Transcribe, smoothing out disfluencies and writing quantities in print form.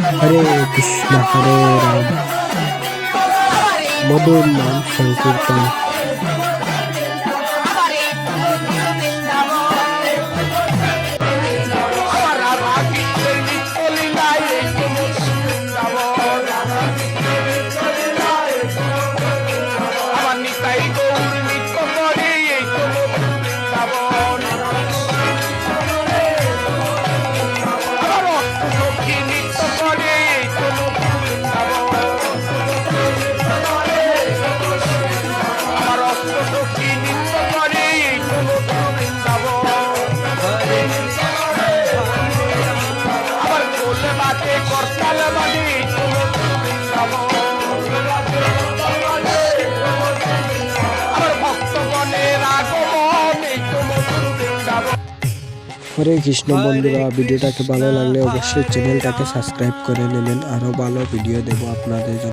হরে কৃষ্ণ হরে রাম মধুর নাম সংকীর্তন। হরে কৃষ্ণ বন্ধুরা, ভিডিওটাকে ভালো লাগলে অবশ্যই চ্যানেলটাকে সাবস্ক্রাইব করে নেবেন, আরো ভালো ভিডিও দেব আপনাদের জন্য।